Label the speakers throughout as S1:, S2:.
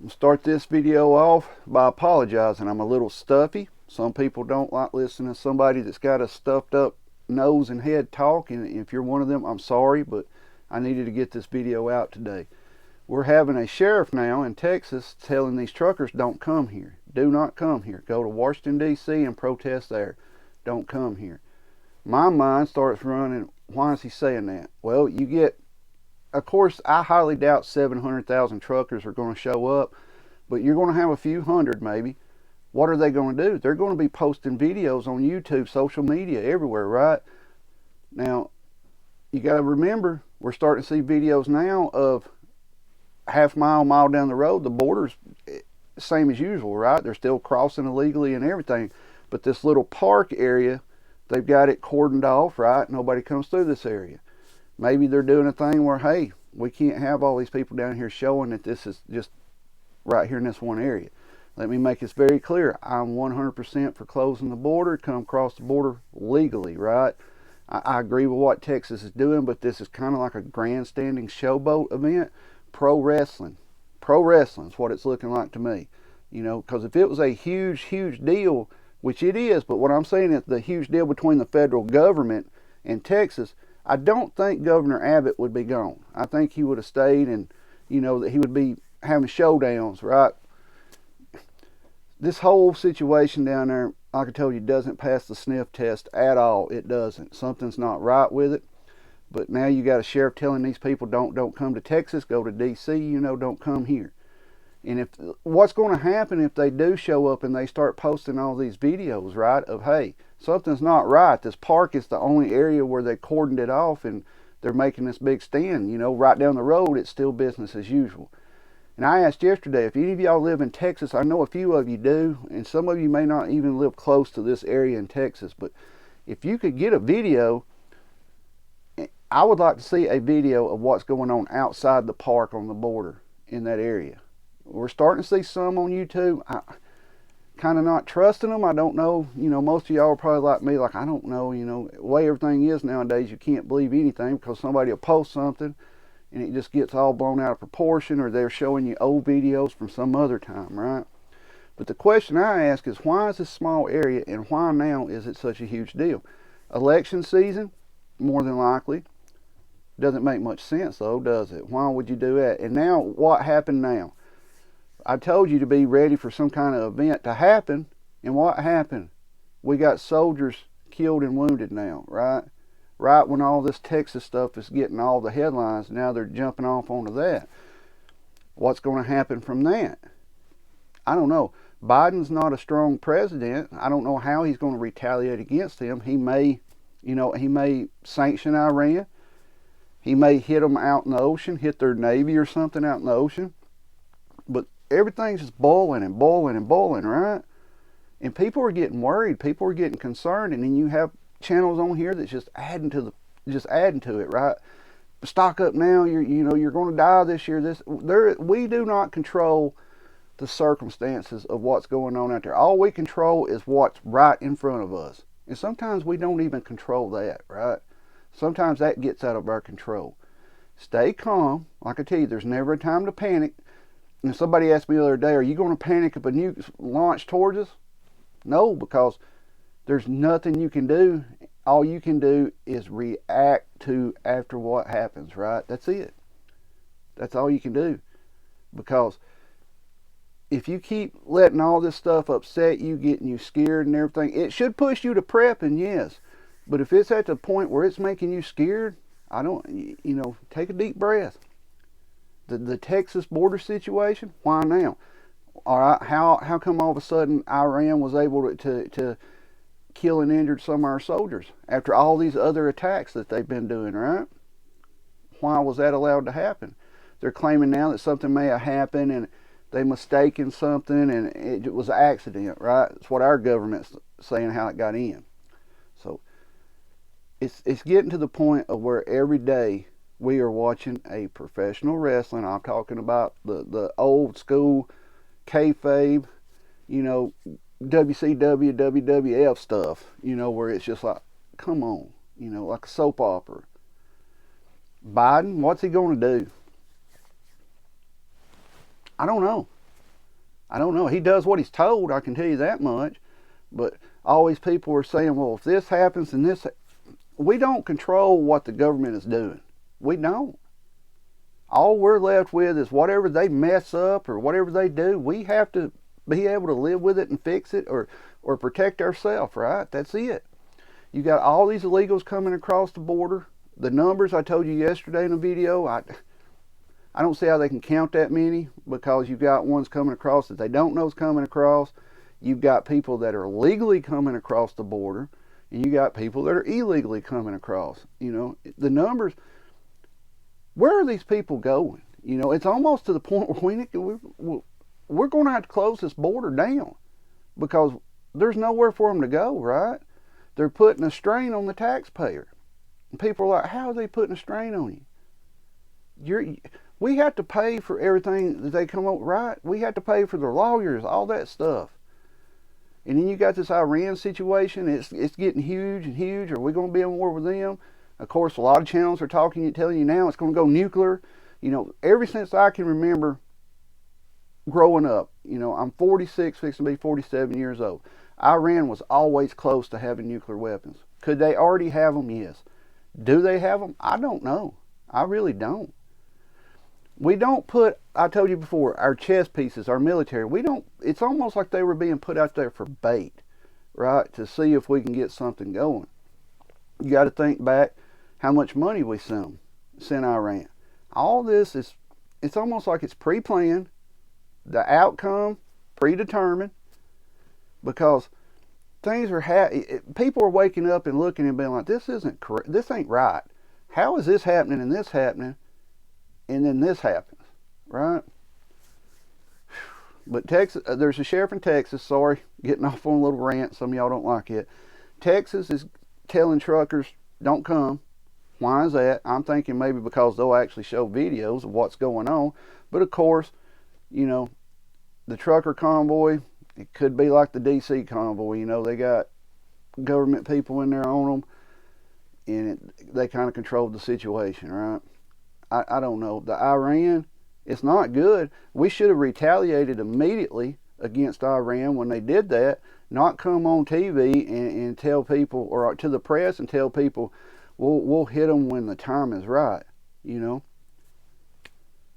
S1: I'll start this video off by apologizing. I'm a little stuffy. Some people don't like listening to somebody that's got a stuffed up nose and head talk, and if you're one of them, I'm sorry, but I needed to get this video out today. We're having a sheriff now in Texas telling these truckers, don't come here. Do not come here. Go to Washington, D.C. and protest there. Don't come here. My mind starts running, why is he saying that? Well, you get, of course, I highly doubt 700,000 truckers are going to show up, but you're going to have a few hundred maybe. What are they going to do? They're going to be posting videos on YouTube, social media, everywhere, right? Now, you got to remember, we're starting to see videos now of mile down the road, the border's same as usual, right? They're still crossing illegally and everything, but this little park area, they've got it cordoned off, right? Nobody comes through this area. Maybe they're doing a thing where, hey, we can't have all these people down here showing that this is just right here in this one area. Let me make this very clear. I'm 100% for closing the border, come across the border legally, right? I agree with what Texas is doing, but this is kind of like a grandstanding showboat event. Pro wrestling. Pro wrestling is what it's looking like to me. You know, because if it was a huge deal, which it is, but what I'm saying is the huge deal between the federal government and Texas, I don't think Governor Abbott would be gone. I think he would have stayed, and, you know, that he would be having showdowns, right? This whole situation down there, like I told you, doesn't pass the sniff test at all. It doesn't. Something's not right with it. But now you got a sheriff telling these people, don't come to Texas, go to D.C., you know, don't come here. And if what's going to happen if they do show up and they start posting all these videos, right, of, hey, something's not right. This park is the only area where they cordoned it off and they're making this big stand. You know, right down the road, it's still business as usual. And I asked yesterday, if any of y'all live in Texas, I know a few of you do, and some of you may not even live close to this area in Texas, but if you could get a video, I would like to see a video of what's going on outside the park on the border in that area. We're starting to see some on YouTube. I kind of not trusting them. I don't know. You know, most of y'all are probably like me, like, I don't know. You know, the way everything is nowadays, you can't believe anything because somebody will post something and it just gets all blown out of proportion, or they're showing you old videos from some other time, right? But the question I ask is, why is this small area and why now is it such a huge deal? Election season, more than likely. Doesn't make much sense though, does it? Why would you do that? And now, what happened now? I told you to be ready for some kind of event to happen, and what happened? We got soldiers killed and wounded now, right? Right when all this Texas stuff is getting all the headlines, now they're jumping off onto that. What's going to happen from that? I don't know. Biden's not a strong president. I don't know how he's going to retaliate against him. He may, you know, he may sanction Iran. He may hit them out in the ocean, hit their navy or something out in the ocean. But everything's just boiling and boiling and boiling, right? And people are getting worried. People are getting concerned. And then you have channels on here that's just adding to it, right? Stock up now. You're going to die this year. We do not control the circumstances of what's going on out there. All we control is what's right in front of us. And sometimes we don't even control that, right? Sometimes that gets out of our control. Stay calm. Like I tell you, there's never a time to panic. And somebody asked me the other day, are you going to panic if a nuke's launched towards us? No, because there's nothing you can do. All you can do is react to after what happens, right? That's it. That's all you can do. Because if you keep letting all this stuff upset you, getting you scared and everything, it should push you to prepping, yes. But if it's at the point where it's making you scared, take a deep breath. The Texas border situation, why now? All right, how come all of a sudden Iran was able to kill and injure some of our soldiers after all these other attacks that they've been doing, right? Why was that allowed to happen? They're claiming now that something may have happened and they mistaken something and it was an accident, right? That's what our government's saying, how it got in. So it's getting to the point of where every day we are watching a professional wrestling. I'm talking about the old school kayfabe, WCW, WWF stuff, where it's just like, come on, like a soap opera. Biden, what's he going to do? I don't know. I don't know. He does what he's told, I can tell you that much. But all these people are saying, well, if this happens and this, we don't control what the government is doing. We don't. All we're left with is whatever they mess up or whatever they do, we have to be able to live with it and fix it, or protect ourselves, right? That's it. You got all these illegals coming across the border. The numbers I told you yesterday in a video, I don't see how they can count that many, because you've got ones coming across that they don't know is coming across. You've got people that are legally coming across the border, and you got people that are illegally coming across. You know, the numbers, where are these people going? You know, it's almost to the point where we're going to have to close this border down, because there's nowhere for them to go, right? They're putting a strain on the taxpayer. And people are like, how are they putting a strain on you? We have to pay for everything that they come up with, right? We have to pay for their lawyers, all that stuff. And then you got this Iran situation. It's getting huge and huge. Are we going to be in war with them? Of course, a lot of channels are telling you now it's going to go nuclear. You know, ever since I can remember growing up, you know, I'm 46, fixing to be 47 years old. Iran was always close to having nuclear weapons. Could they already have them? Yes. Do they have them? I don't know. I really don't. We don't put, I told you before, our chess pieces, our military, we don't, it's almost like they were being put out there for bait, right? To see if we can get something going. You got to think back how much money we sent Iran. All this is, it's almost like it's pre-planned, the outcome predetermined, because things are, people are waking up and looking and being like, this isn't correct, this ain't right. How is this happening and this happening? And then this happens, right? But Texas, there's a sheriff in Texas, sorry, getting off on a little rant, some of y'all don't like it. Texas is telling truckers, don't come. Why is that? I'm thinking maybe because they'll actually show videos of what's going on. But of course, you know, the trucker convoy, it could be like the DC convoy, you know, they got government people in there on them, and they kind of controlled the situation, right? I don't know. The Iran, it's not good. We should have retaliated immediately against Iran when they did that, not come on TV and tell people, or to the press and tell people, we'll hit them when the time is right, you know.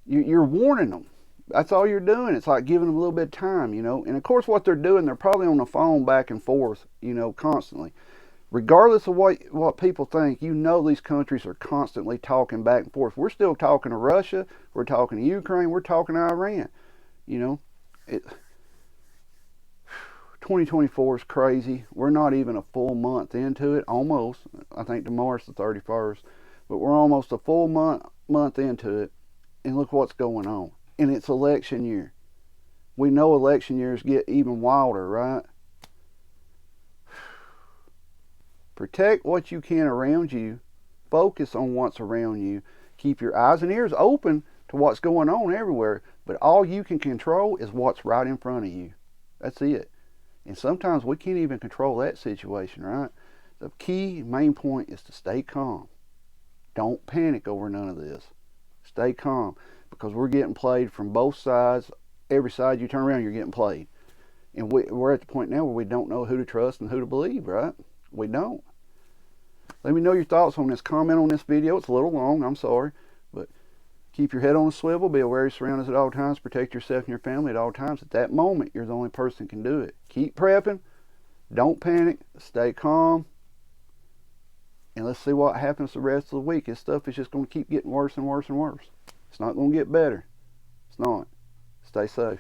S1: You're warning them. That's all you're doing. It's like giving them a little bit of time, you know. And of course what they're doing, they're probably on the phone back and forth, you know, constantly. Regardless of what people think, you know these countries are constantly talking back and forth. We're still talking to Russia, we're talking to Ukraine, we're talking to Iran. You know, 2024 is crazy. We're not even a full month into it, almost. I think tomorrow's the 31st, but we're almost a full month into it, and look what's going on. And it's election year. We know election years get even wilder, right? Protect what you can around you. Focus on what's around you. Keep your eyes and ears open to what's going on everywhere. But all you can control is what's right in front of you. That's it. And sometimes we can't even control that situation, right? The key main point is to stay calm. Don't panic over none of this. Stay calm, because we're getting played from both sides. Every side you turn around, you're getting played. And we're at the point now where we don't know who to trust and who to believe, right? We don't. Let me know your thoughts on this. Comment on this video. It's a little long, I'm sorry. But keep your head on a swivel. Be aware of your surroundings at all times. Protect yourself and your family at all times. At that moment, you're the only person who can do it. Keep prepping. Don't panic. Stay calm. And let's see what happens the rest of the week. This stuff is just going to keep getting worse and worse and worse. It's not going to get better. It's not. Stay safe.